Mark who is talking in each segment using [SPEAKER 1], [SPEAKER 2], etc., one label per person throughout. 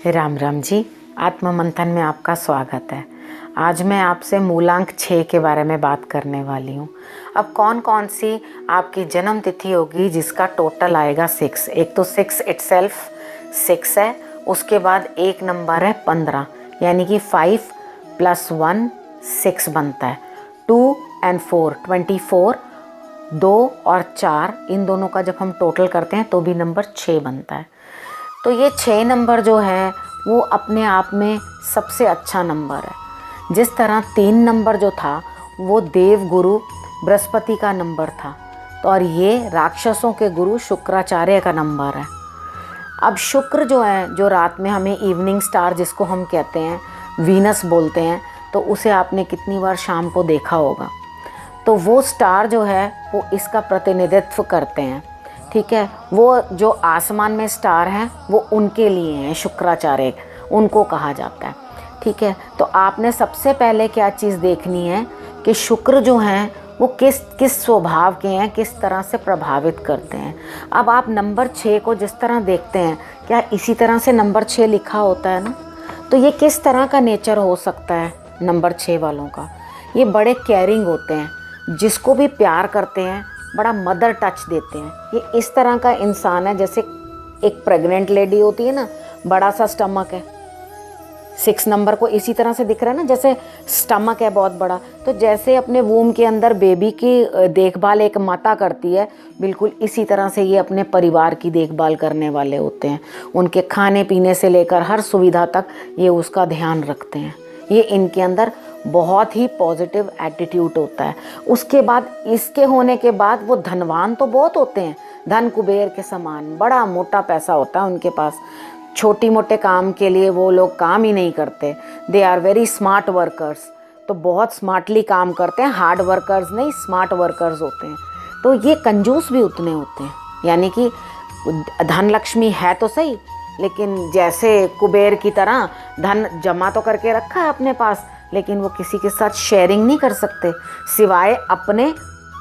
[SPEAKER 1] राम राम जी। आत्म मंथन में आपका स्वागत है। आज मैं आपसे मूलांक 6 के बारे में बात करने वाली हूँ। अब कौन कौन सी आपकी जन्म तिथि होगी जिसका टोटल आएगा 6। एक तो 6 इटसेल्फ 6 है, उसके बाद एक नंबर है 15, यानी कि 5 + 1 6 बनता है। 2 और 4 24, 2 और 4 इन दोनों का जब हम टोटल करते हैं तो भी नंबर 6 बनता है। तो ये 6 नंबर जो है वो अपने आप में सबसे अच्छा नंबर है। जिस तरह 3 नंबर जो था वो देव गुरु बृहस्पति का नंबर था, तो और ये राक्षसों के गुरु शुक्राचार्य का नंबर है। अब शुक्र जो है, जो रात में हमें इवनिंग स्टार जिसको हम कहते हैं, वीनस बोलते हैं, तो उसे आपने कितनी बार शाम को देखा होगा। तो वो स्टार जो है वो इसका प्रतिनिधित्व करते हैं। ठीक है, वो जो आसमान में स्टार हैं वो उनके लिए हैं, शुक्राचार्य उनको कहा जाता है। ठीक है, तो आपने सबसे पहले क्या चीज़ देखनी है कि शुक्र जो हैं वो किस स्वभाव के हैं, किस तरह से प्रभावित करते हैं। अब आप नंबर 6 को जिस तरह देखते हैं, क्या इसी तरह से नंबर 6 लिखा होता है ना, तो ये किस तरह का नेचर हो सकता है नंबर 6 वालों का। ये बड़े केयरिंग होते हैं, जिसको भी प्यार करते हैं, बड़ा मदर टच देते हैं। ये इस तरह का इंसान है जैसे एक प्रेग्नेंट लेडी होती है ना, बड़ा सा स्टमक है। 6 नंबर को इसी तरह से दिख रहा है ना, जैसे स्टमक है बहुत बड़ा। तो जैसे अपने वूम के अंदर बेबी की देखभाल एक माता करती है, बिल्कुल इसी तरह से ये अपने परिवार की देखभाल करने वाले होते हैं। उनके खाने पीने से लेकर हर सुविधा तक ये उसका ध्यान रखते हैं। ये इनके अंदर बहुत ही पॉजिटिव एटीट्यूड होता है। उसके बाद इसके होने के बाद वो धनवान तो बहुत होते हैं, धन कुबेर के समान, बड़ा मोटा पैसा होता है उनके पास। छोटी मोटे काम के लिए वो लोग काम ही नहीं करते। They are very smart workers, तो बहुत स्मार्टली काम करते हैं। हार्ड वर्कर्स नहीं, स्मार्ट वर्कर्स होते हैं। तो ये कंजूस भी उतने होते हैं, यानी कि धन लक्ष्मी है तो सही, लेकिन जैसे कुबेर की तरह धन जमा तो करके रखा है अपने पास, लेकिन वो किसी के साथ शेयरिंग नहीं कर सकते, सिवाय अपने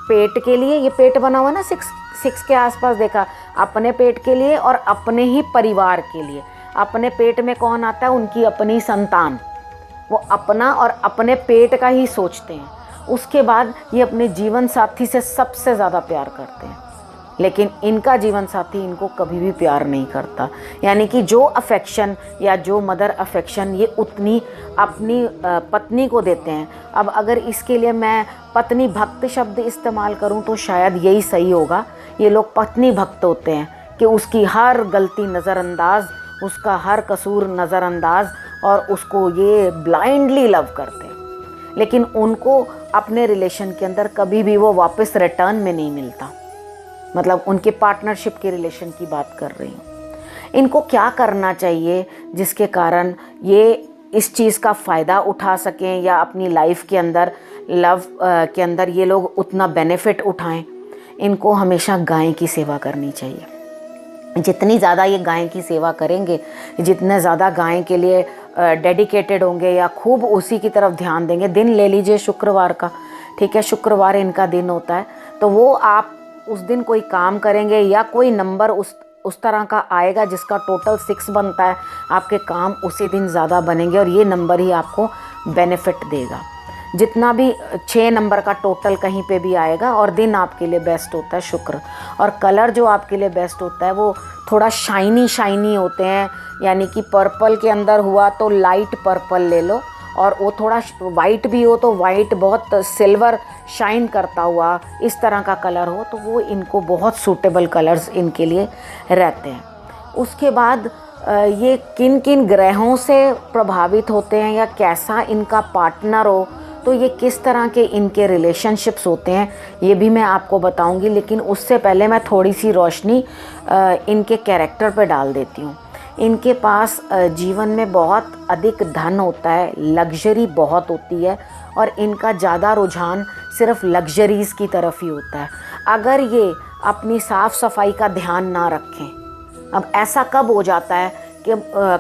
[SPEAKER 1] पेट के लिए। ये पेट बना हुआ ना 6 के आसपास, देखा, अपने पेट के लिए और अपने ही परिवार के लिए। अपने पेट में कौन आता है? उनकी अपनी संतान। वो अपना और अपने पेट का ही सोचते हैं। उसके बाद ये अपने जीवन साथी से सबसे ज़्यादा प्यार करते हैं, लेकिन इनका जीवन साथी इनको कभी भी प्यार नहीं करता। यानी कि जो अफेक्शन या जो मदर अफेक्शन ये उतनी अपनी पत्नी को देते हैं। अब अगर इसके लिए मैं पत्नी भक्त शब्द इस्तेमाल करूं तो शायद यही सही होगा। ये लोग पत्नी भक्त होते हैं कि उसकी हर गलती नज़रअंदाज, उसका हर कसूर नज़रअंदाज, और उसको ये ब्लाइंडली लव करते हैं। लेकिन उनको अपने रिलेशन के अंदर कभी भी वो वापस रिटर्न में नहीं मिलता। मतलब उनके पार्टनरशिप के रिलेशन की बात कर रही हूँ। इनको क्या करना चाहिए जिसके कारण ये इस चीज़ का फ़ायदा उठा सकें, या अपनी लाइफ के अंदर लव के अंदर ये लोग उतना बेनिफिट उठाएं? इनको हमेशा गाय की सेवा करनी चाहिए। जितनी ज़्यादा ये गाय की सेवा करेंगे, जितने ज़्यादा गाय के लिए डेडिकेटेड होंगे या खूब उसी की तरफ ध्यान देंगे। दिन ले लीजिए शुक्रवार का, ठीक है, शुक्रवार इनका दिन होता है, तो वो आप उस दिन कोई काम करेंगे या कोई नंबर उस तरह का आएगा जिसका टोटल 6 बनता है, आपके काम उसी दिन ज़्यादा बनेंगे और ये नंबर ही आपको बेनिफिट देगा। जितना भी 6 नंबर का टोटल कहीं पे भी आएगा, और दिन आपके लिए बेस्ट होता है शुक्र। और कलर जो आपके लिए बेस्ट होता है वो थोड़ा शाइनी होते हैं, यानी कि पर्पल के अंदर हुआ तो लाइट पर्पल ले लो, और वो थोड़ा वाइट भी हो तो वाइट बहुत सिल्वर शाइन करता हुआ इस तरह का कलर हो, तो वो इनको बहुत सूटेबल कलर्स इनके लिए रहते हैं। उसके बाद ये किन किन ग्रहों से प्रभावित होते हैं या कैसा इनका पार्टनर हो, तो ये किस तरह के इनके रिलेशनशिप्स होते हैं, ये भी मैं आपको बताऊंगी। लेकिन उससे पहले मैं थोड़ी सी रोशनी इनके कैरेक्टर पे डाल देती हूँ। इनके पास जीवन में बहुत अधिक धन होता है, लग्जरी बहुत होती है, और इनका ज़्यादा रुझान सिर्फ लग्जरीज़ की तरफ ही होता है। अगर ये अपनी साफ़ सफाई का ध्यान ना रखें, अब ऐसा कब हो जाता है कि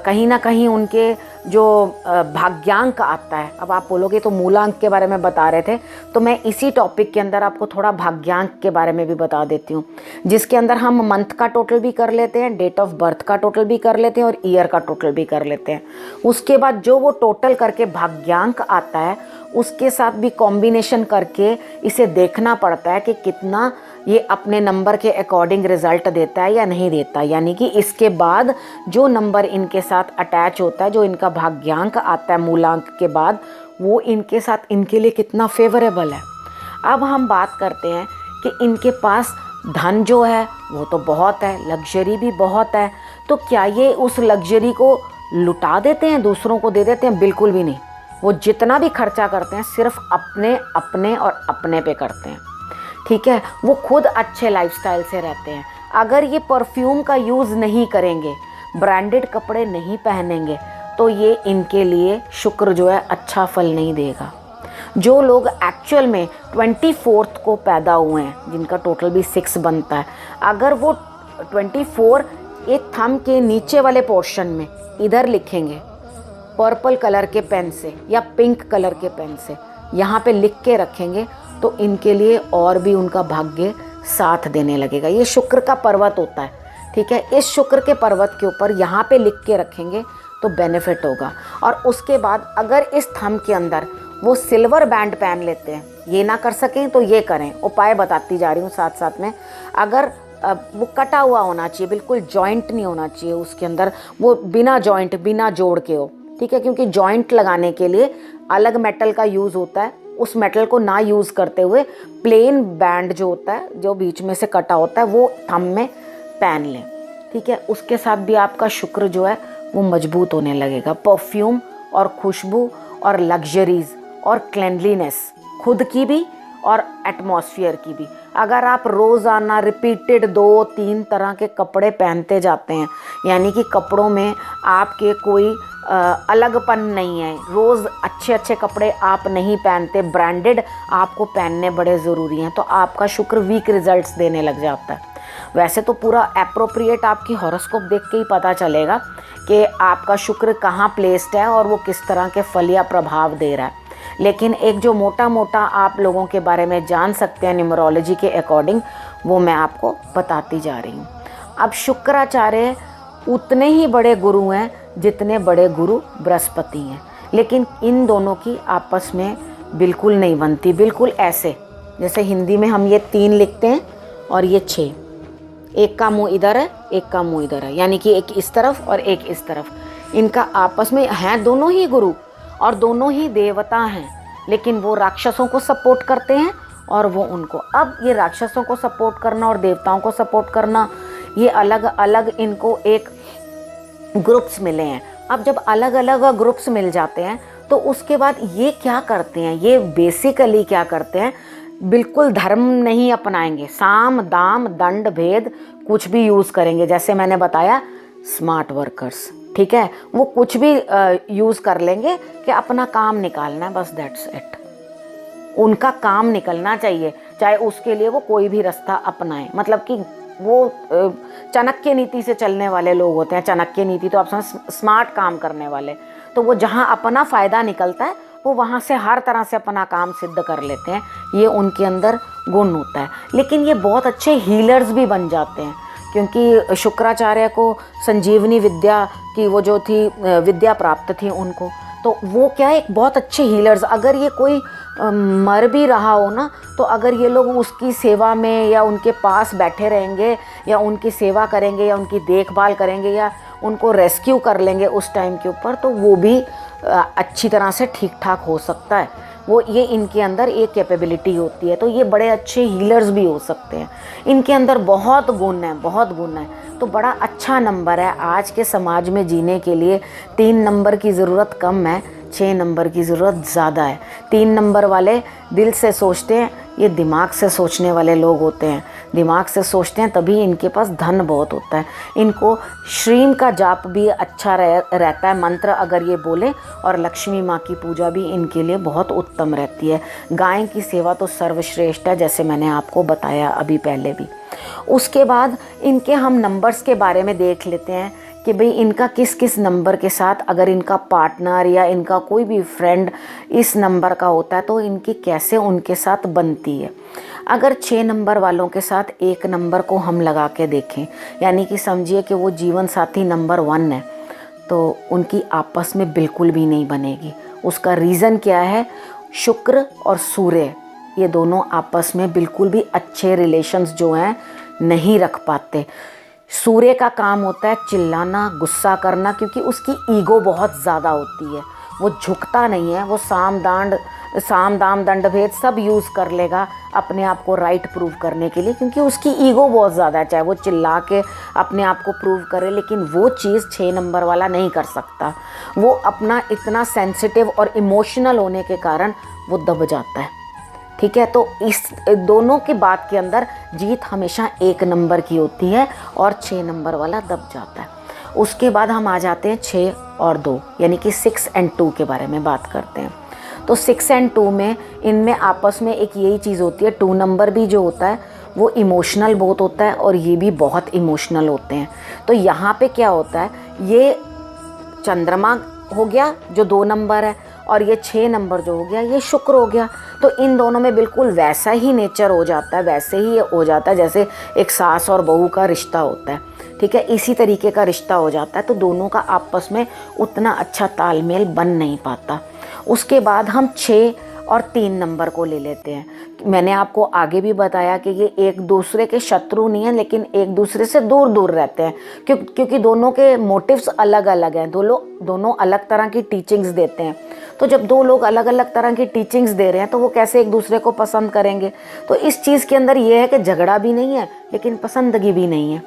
[SPEAKER 1] कहीं ना कहीं उनके जो भाग्यांक आता है, अब आप बोलोगे तो मूलांक के बारे में बता रहे थे, तो मैं इसी टॉपिक के अंदर आपको थोड़ा भाग्यांक के बारे में भी बता देती हूँ, जिसके अंदर हम मंथ का टोटल भी कर लेते हैं, डेट ऑफ बर्थ का टोटल भी कर लेते हैं और ईयर का टोटल भी कर लेते हैं। उसके बाद जो वो टोटल करके भाग्यांक आता है उसके साथ भी कॉम्बिनेशन करके इसे देखना पड़ता है कि कितना ये अपने नंबर के अकॉर्डिंग रिजल्ट देता है या नहीं देता। यानी कि इसके बाद जो नंबर इनके साथ अटैच होता है, जो इनका भाग्यांक आता है मूलांक के बाद, वो इनके साथ इनके लिए कितना फेवरेबल है। अब हम बात करते हैं कि इनके पास धन जो है वो तो बहुत है, लग्जरी भी बहुत है, तो क्या ये उस लग्जरी को लुटा देते हैं, दूसरों को दे देते हैं? बिल्कुल भी नहीं। वो जितना भी खर्चा करते हैं सिर्फ अपने अपने और अपने पे करते हैं, ठीक है। वो खुद अच्छे लाइफस्टाइल से रहते हैं। अगर ये परफ्यूम का यूज़ नहीं करेंगे, ब्रांडेड कपड़े नहीं पहनेंगे, तो ये इनके लिए शुक्र जो है अच्छा फल नहीं देगा। जो लोग एक्चुअल में 24 को पैदा हुए हैं, जिनका टोटल भी 6 बनता है, अगर वो 24 एक थंब के नीचे वाले पोर्शन में इधर लिखेंगे पर्पल कलर के पेन से या पिंक कलर के पेन से, यहाँ पे लिख के रखेंगे, तो इनके लिए और भी उनका भाग्य साथ देने लगेगा। ये शुक्र का पर्वत होता है, ठीक है। इस शुक्र के पर्वत के ऊपर यहाँ पे लिख के रखेंगे तो बेनिफिट होगा। और उसके बाद अगर इस थंब के अंदर वो सिल्वर बैंड पहन लेते हैं, ये ना कर सकें तो ये करें, उपाय बताती जा रही हूँ साथ साथ में। अगर वो कटा हुआ होना चाहिए, बिल्कुल जॉइंट नहीं होना चाहिए उसके अंदर, वो बिना जॉइंट बिना जोड़ के हो, ठीक है। क्योंकि जॉइंट लगाने के लिए अलग मेटल का यूज़ होता है, उस मेटल को ना यूज़ करते हुए प्लेन बैंड जो होता है, जो बीच में से कटा होता है, वो थंब में पहन लें, ठीक है। उसके साथ भी आपका शुक्र जो है वो मजबूत होने लगेगा। परफ्यूम और खुशबू और लग्जरीज और क्लेanलीनेस, खुद की भी और एटमॉस्फेयर की भी। अगर आप रोज़ाना रिपीटेड 2-3 तरह के कपड़े पहनते जाते हैं, यानी कि कपड़ों में आपके कोई अलगपन नहीं है, रोज़ अच्छे अच्छे कपड़े आप नहीं पहनते, ब्रांडेड आपको पहनने बड़े ज़रूरी हैं, तो आपका शुक्र वीक रिजल्ट्स देने लग जाता है। वैसे तो पूरा एप्रोप्रिएट आपकी हॉरोस्कोप देख के ही पता चलेगा कि आपका शुक्र कहाँ प्लेस्ड है और वो किस तरह के फल या प्रभाव दे रहा है, लेकिन एक जो मोटा मोटा आप लोगों के बारे में जान सकते हैं न्यूमरोलॉजी के अकॉर्डिंग, वो मैं आपको बताती जा रही हूँ। अब शुक्राचार्य उतने ही बड़े गुरु हैं जितने बड़े गुरु बृहस्पति हैं, लेकिन इन दोनों की आपस में बिल्कुल नहीं बनती। बिल्कुल ऐसे जैसे हिंदी में हम ये 3 लिखते हैं और ये 6, एक का मुंह इधर है, एक का मुंह इधर है, यानी कि एक इस तरफ और एक इस तरफ। इनका आपस में हैं दोनों ही गुरु और दोनों ही देवता हैं, लेकिन वो राक्षसों को सपोर्ट करते हैं और वो उनको। अब ये राक्षसों को सपोर्ट करना और देवताओं को सपोर्ट करना, ये अलग अलग इनको एक ग्रुप्स मिले हैं। अब जब अलग अलग ग्रुप्स मिल जाते हैं तो उसके बाद ये क्या करते हैं, ये बेसिकली क्या करते हैं, बिल्कुल धर्म नहीं अपनाएंगे, साम दाम दंड भेद कुछ भी यूज़ करेंगे। जैसे मैंने बताया स्मार्ट वर्कर्स, ठीक है, वो कुछ भी यूज़ कर लेंगे कि अपना काम निकालना है, बस दैट्स इट। उनका काम निकलना चाहिए, चाहे उसके लिए वो कोई भी रास्ता अपनाएं। मतलब कि वो चाणक्य नीति से चलने वाले लोग होते हैं। चाणक्य नीति तो आप समझ, स्मार्ट काम करने वाले। तो वो जहाँ अपना फ़ायदा निकलता है वो वहाँ से हर तरह से अपना काम सिद्ध कर लेते हैं, ये उनके अंदर गुण होता है। लेकिन ये बहुत अच्छे हीलर्स भी बन जाते हैं, क्योंकि शुक्राचार्य को संजीवनी विद्या की वो जो थी विद्या प्राप्त थी उनको, तो वो क्या है, एक बहुत अच्छे हीलर्स। अगर ये कोई मर भी रहा हो ना, तो अगर ये लोग उसकी सेवा में या उनके पास बैठे रहेंगे या उनकी सेवा करेंगे या उनकी देखभाल करेंगे या उनको रेस्क्यू कर लेंगे उस टाइम के ऊपर, तो वो भी अच्छी तरह से ठीक ठाक हो सकता है। वो ये इनके अंदर एक कैपेबिलिटी होती है, तो ये बड़े अच्छे हीलर्स भी हो सकते हैं। इनके अंदर बहुत गुण है, बहुत गुण है। तो बड़ा अच्छा नंबर है आज के समाज में जीने के लिए। 3 नंबर की ज़रूरत कम है, 6 नंबर की ज़रूरत ज़्यादा है। 3 नंबर वाले दिल से सोचते हैं, ये दिमाग से सोचने वाले लोग होते हैं। दिमाग से सोचते हैं तभी इनके पास धन बहुत होता है। इनको श्रीम का जाप भी अच्छा रहता है, मंत्र अगर ये बोले, और लक्ष्मी माँ की पूजा भी इनके लिए बहुत उत्तम रहती है। गाय की सेवा तो सर्वश्रेष्ठ है, जैसे मैंने आपको बताया अभी पहले भी। उसके बाद इनके हम नंबर्स के बारे में देख लेते हैं कि भाई इनका किस किस नंबर के साथ, अगर इनका पार्टनर या इनका कोई भी फ्रेंड इस नंबर का होता है तो इनकी कैसे उनके साथ बनती है। अगर 6 नंबर वालों के साथ एक नंबर को हम लगा के देखें, यानी कि समझिए कि वो जीवन साथी नंबर 1 है, तो उनकी आपस में बिल्कुल भी नहीं बनेगी। उसका रीज़न क्या है? शुक्र और सूर्य ये दोनों आपस में बिल्कुल भी अच्छे रिलेशंस जो हैं नहीं रख पाते। सूर्य का काम होता है चिल्लाना, गुस्सा करना, क्योंकि उसकी ईगो बहुत ज़्यादा होती है। वो झुकता नहीं है, वो साम दाम दंड भेद सब यूज़ कर लेगा अपने आप को राइट प्रूव करने के लिए, क्योंकि उसकी ईगो बहुत ज़्यादा है। चाहे वो चिल्ला के अपने आप को प्रूव करे, लेकिन वो चीज़ 6 नंबर वाला नहीं कर सकता। वो अपना इतना सेंसिटिव और इमोशनल होने के कारण वो दब जाता है। ठीक है, तो इस दोनों की बात के अंदर जीत हमेशा 1 नंबर की होती है और 6 नंबर वाला दब जाता है। उसके बाद हम आ जाते हैं 6 और 2, यानी कि 6 and 2 के बारे में बात करते हैं। तो 6 and 2 में इनमें आपस में एक यही चीज़ होती है, 2 नंबर भी जो होता है वो इमोशनल बहुत होता है और ये भी बहुत इमोशनल होते हैं। तो यहाँ पे क्या होता है, ये चंद्रमा हो गया जो 2 नंबर है, और ये 6 नंबर जो हो गया ये शुक्र हो गया। तो इन दोनों में बिल्कुल वैसा ही नेचर हो जाता है, वैसे ही हो जाता है जैसे एक सास और बहू का रिश्ता होता है। ठीक है, इसी तरीके का रिश्ता हो जाता है। तो दोनों का आपस में उतना अच्छा तालमेल बन नहीं पाता। उसके बाद हम 6 और 3 नंबर को ले लेते हैं। मैंने आपको आगे भी बताया कि ये एक दूसरे के शत्रु नहीं हैं, लेकिन एक दूसरे से दूर दूर रहते हैं, क्योंकि दोनों के मोटिव्स अलग अलग हैं। दोनों अलग तरह की टीचिंग्स देते हैं। तो जब 2 लोग अलग अलग तरह की टीचिंग्स दे रहे हैं तो वो कैसे एक दूसरे को पसंद करेंगे। तो इस चीज़ के अंदर ये है कि झगड़ा भी नहीं है लेकिन पसंदगी भी नहीं है।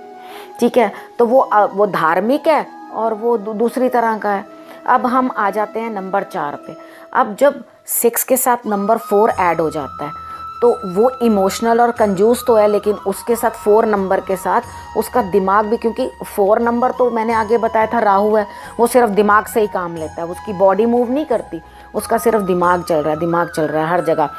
[SPEAKER 1] ठीक है, तो वो धार्मिक है और वो दूसरी तरह का है। अब हम आ जाते हैं नंबर 4 पे। अब जब 6 के साथ नंबर 4 ऐड हो जाता है तो वो इमोशनल और कंजूस तो है, लेकिन उसके साथ 4 नंबर के साथ उसका दिमाग भी, क्योंकि 4 नंबर तो मैंने आगे बताया था राहु है, वो सिर्फ दिमाग से ही काम लेता है, उसकी बॉडी मूव नहीं करती, उसका सिर्फ दिमाग चल रहा है हर जगह।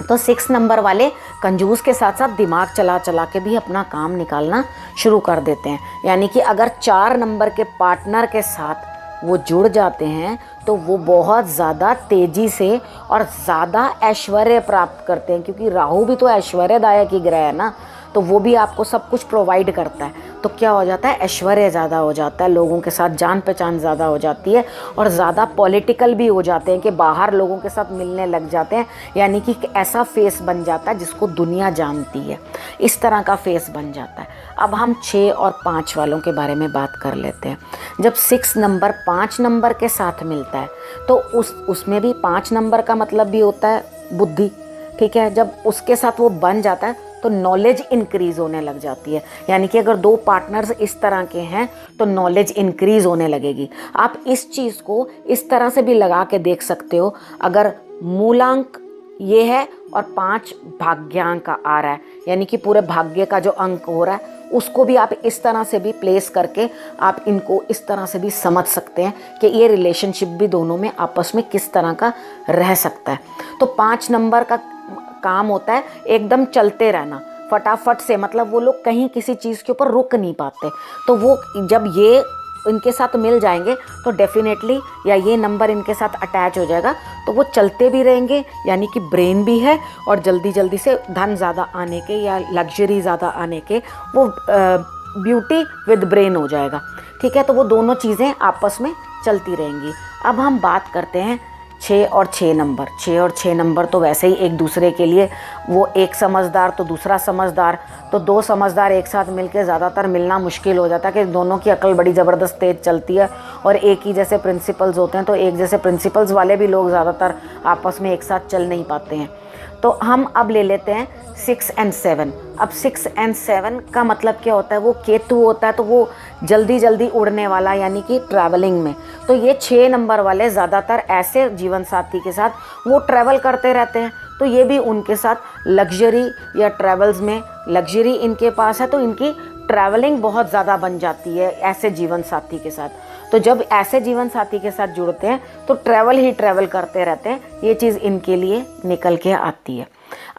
[SPEAKER 1] तो 6 नंबर वाले कंजूस के साथ साथ दिमाग चला चला के भी अपना काम निकालना शुरू कर देते हैं। यानी कि अगर 4 नंबर के पार्टनर के साथ वो जुड़ जाते हैं तो वो बहुत ज़्यादा तेज़ी से और ज़्यादा ऐश्वर्य प्राप्त करते हैं, क्योंकि राहु भी तो ऐश्वर्यदायक ही ग्रह है ना, तो वो भी आपको सब कुछ प्रोवाइड करता है। तो क्या हो जाता है, ऐश्वर्य ज़्यादा हो जाता है, लोगों के साथ जान पहचान ज़्यादा हो जाती है और ज़्यादा पॉलिटिकल भी हो जाते हैं कि बाहर लोगों के साथ मिलने लग जाते हैं। यानी कि ऐसा फेस बन जाता है जिसको दुनिया जानती है, इस तरह का फेस बन जाता है। अब हम 6 और 5 वालों के बारे में बात कर लेते हैं। जब 6 नंबर 5 नंबर के साथ मिलता है तो उसमें भी 5 नंबर का मतलब भी होता है बुद्धि। ठीक है, जब उसके साथ वो बन जाता है तो नॉलेज इंक्रीज़ होने लग जाती है। यानी कि अगर 2 पार्टनर्स इस तरह के हैं तो नॉलेज इंक्रीज़ होने लगेगी। आप इस चीज़ को इस तरह से भी लगा के देख सकते हो, अगर मूलांक ये है और 5 भाग्यांक का आ रहा है, यानी कि पूरे भाग्य का जो अंक हो रहा है उसको भी आप इस तरह से भी प्लेस करके आप इनको इस तरह से भी समझ सकते हैं कि ये रिलेशनशिप भी दोनों में आपस में किस तरह का रह सकता है। तो 5 नंबर का काम होता है एकदम चलते रहना फटाफट से, मतलब वो लोग कहीं किसी चीज़ के ऊपर रुक नहीं पाते। तो वो जब ये इनके साथ मिल जाएंगे तो डेफिनेटली, या ये नंबर इनके साथ अटैच हो जाएगा तो वो चलते भी रहेंगे, यानी कि ब्रेन भी है और जल्दी जल्दी से धन ज़्यादा आने के या लग्जरी ज़्यादा आने के वो ब्यूटी विद ब्रेन हो जाएगा। ठीक है, तो वो दोनों चीज़ें आपस में चलती रहेंगी। अब हम बात करते हैं 6 और 6 नंबर। 6 और 6 नंबर तो वैसे ही एक दूसरे के लिए, वो एक समझदार तो दूसरा समझदार, तो 2 समझदार एक साथ मिलके ज़्यादातर मिलना मुश्किल हो जाता है कि दोनों की अकल बड़ी ज़बरदस्त तेज़ चलती है और एक ही जैसे प्रिंसिपल्स होते हैं, तो एक जैसे प्रिंसिपल्स वाले भी लोग ज़्यादातर आपस में एक साथ चल नहीं पाते हैं। तो हम अब ले लेते हैं 6 and 7। अब 6 and 7 का मतलब क्या होता है, वो केतु होता है, तो वो जल्दी जल्दी उड़ने वाला, यानी कि ट्रैवलिंग में। तो ये 6 नंबर वाले ज़्यादातर ऐसे जीवन साथी के साथ वो ट्रैवल करते रहते हैं। तो ये भी उनके साथ लग्जरी या ट्रैवल्स में लग्जरी इनके पास है, तो इनकी ट्रैवलिंग बहुत ज़्यादा बन जाती है ऐसे जीवन साथी के साथ। तो जब ऐसे जीवन साथी के साथ जुड़ते हैं तो ट्रैवल ही ट्रैवल करते रहते हैं, ये चीज़ इनके लिए निकल के आती है।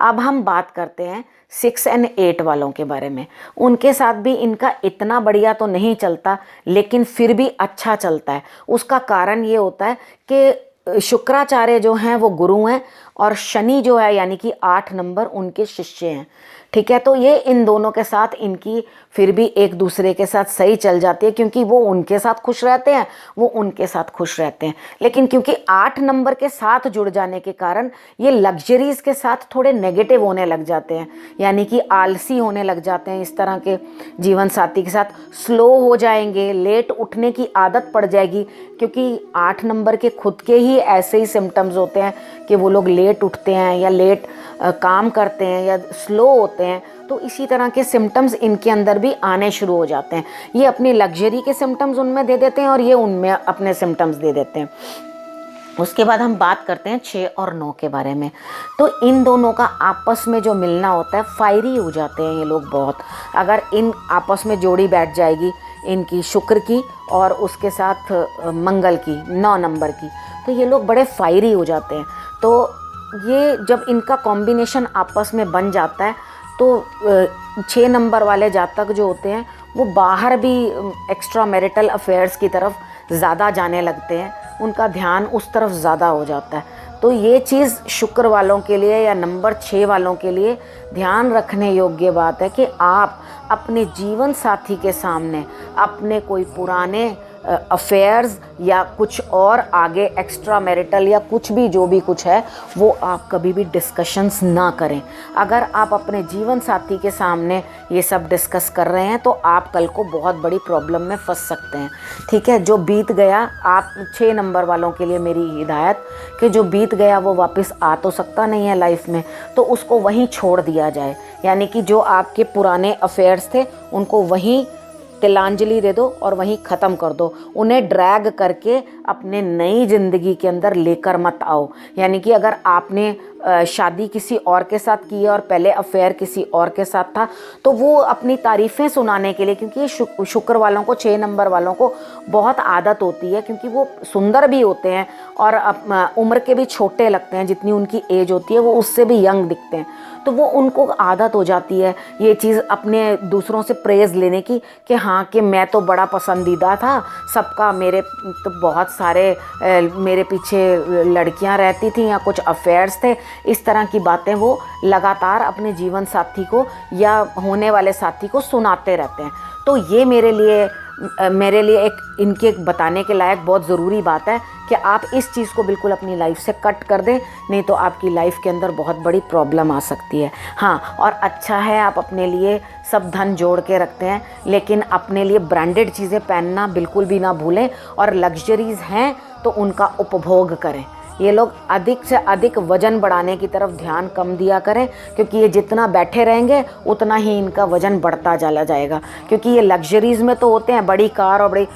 [SPEAKER 1] अब हम बात करते हैं 6 और 8 वालों के बारे में। उनके साथ भी इनका इतना बढ़िया तो नहीं चलता, लेकिन फिर भी अच्छा चलता है। उसका कारण ये होता है कि शुक्राचार्य जो हैं वो गुरु हैं और शनि जो है यानी कि 8 नंबर उनके शिष्य हैं। ठीक है, तो ये इन दोनों के साथ इनकी फिर भी एक दूसरे के साथ सही चल जाती है, क्योंकि वो उनके साथ खुश रहते हैं, वो उनके साथ खुश रहते हैं। लेकिन क्योंकि 8 नंबर के साथ जुड़ जाने के कारण ये लग्जरीज के साथ थोड़े नेगेटिव होने लग जाते हैं, यानी कि आलसी होने लग जाते हैं। इस तरह के जीवन साथी के साथ स्लो हो जाएंगे, लेट उठने की आदत पड़ जाएगी, क्योंकि 8 नंबर के खुद के ही ऐसे ही सिम्टम्स होते हैं कि वो लोग लेट उठते हैं या लेट काम करते हैं या स्लो होते हैं। तो इसी तरह के सिम्टम्स इनके अंदर भी आने शुरू हो जाते हैं। ये अपनी लग्जरी के सिम्टम्स उनमें दे देते हैं और ये उनमें अपने सिम्टम्स दे देते हैं। उसके बाद हम बात करते हैं 6 और 9 के बारे में। तो इन दोनों का आपस में जो मिलना होता है, फायरी हो जाते हैं ये लोग बहुत। अगर इन आपस में जोड़ी बैठ जाएगी इनकी शुक्र की और उसके साथ मंगल की 9 नंबर की, तो ये लोग बड़े फायरी हो जाते हैं। तो ये जब इनका कॉम्बिनेशन आपस में बन जाता है तो 6 नंबर वाले जातक जो होते हैं वो बाहर भी एक्स्ट्रा मैरिटल अफेयर्स की तरफ ज़्यादा जाने लगते हैं, उनका ध्यान उस तरफ ज़्यादा हो जाता है। तो ये चीज़ शुक्र वालों के लिए या नंबर 6 वालों के लिए ध्यान रखने योग्य बात है कि आप अपने जीवन साथी के सामने अपने कोई पुराने अफेयर्स या कुछ और आगे एक्स्ट्रा मैरिटल या कुछ भी जो भी कुछ है वो आप कभी भी डिस्कशंस ना करें। अगर आप अपने जीवन साथी के सामने ये सब डिस्कस कर रहे हैं तो आप कल को बहुत बड़ी प्रॉब्लम में फंस सकते हैं। ठीक है, जो बीत गया, आप 6 नंबर वालों के लिए मेरी हिदायत कि जो बीत गया वो वापस आ तो सकता नहीं है लाइफ में, तो उसको वहीं छोड़ दिया जाए। यानी कि जो आपके पुराने अफेयर्स थे उनको वहीं तिलांजलि दे दो और वहीं ख़त्म कर दो। उन्हें ड्रैग करके अपने नई ज़िंदगी के अंदर लेकर मत आओ। यानी कि अगर आपने शादी किसी और के साथ की है और पहले अफेयर किसी और के साथ था, तो वो अपनी तारीफ़ें सुनाने के लिए, क्योंकि ये शुक्र वालों को, 6 नंबर वालों को बहुत आदत होती है, क्योंकि वो सुंदर भी होते हैं और उम्र के भी छोटे लगते हैं, जितनी उनकी एज होती है वो उससे भी यंग दिखते हैं। तो वो उनको आदत हो जाती है ये चीज़ अपने दूसरों से प्रेज़ लेने की कि हाँ कि मैं तो बड़ा पसंदीदा था सबका, मेरे तो बहुत सारे मेरे पीछे लड़कियां रहती थी या कुछ अफेयर्स थे। इस तरह की बातें वो लगातार अपने जीवन साथी को या होने वाले साथी को सुनाते रहते हैं। तो ये मेरे लिए एक इनके बताने के लायक बहुत ज़रूरी बात है कि आप इस चीज़ को बिल्कुल अपनी लाइफ से कट कर दें, नहीं तो आपकी लाइफ के अंदर बहुत बड़ी प्रॉब्लम आ सकती है। हाँ, और अच्छा है आप अपने लिए सब धन जोड़ के रखते हैं, लेकिन अपने लिए ब्रांडेड चीज़ें पहनना बिल्कुल भी ना भूलें, और लग्जरीज़ हैं तो उनका उपभोग करें। ये लोग अधिक से अधिक वज़न बढ़ाने की तरफ ध्यान कम दिया करें, क्योंकि ये जितना बैठे रहेंगे उतना ही इनका वज़न बढ़ता चला जाएगा। क्योंकि ये लग्जरीज़ में तो होते हैं, बड़ी कार और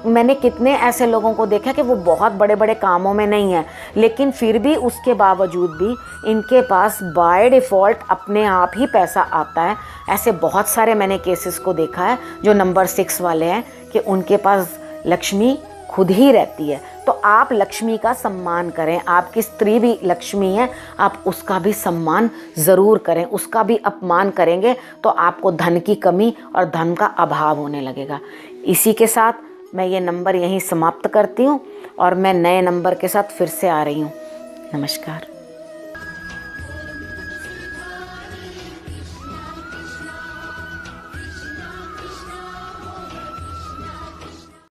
[SPEAKER 1] मैंने कितने ऐसे लोगों को देखा कि वो बहुत बड़े बड़े कामों में नहीं है, लेकिन फिर भी उसके बावजूद भी इनके पास बाय डिफ़ॉल्ट अपने आप ही पैसा आता है। ऐसे बहुत सारे मैंने केसेस को देखा है जो नंबर 6 वाले हैं कि उनके पास लक्ष्मी खुद ही रहती है। तो आप लक्ष्मी का सम्मान करें, आपकी स्त्री भी लक्ष्मी है, आप उसका भी सम्मान ज़रूर करें। उसका भी अपमान करेंगे तो आपको धन की कमी और धन का अभाव होने लगेगा। इसी के साथ मैं ये नंबर यहीं समाप्त करती हूँ और मैं नए नंबर के साथ फिर से आ रही हूँ। नमस्कार।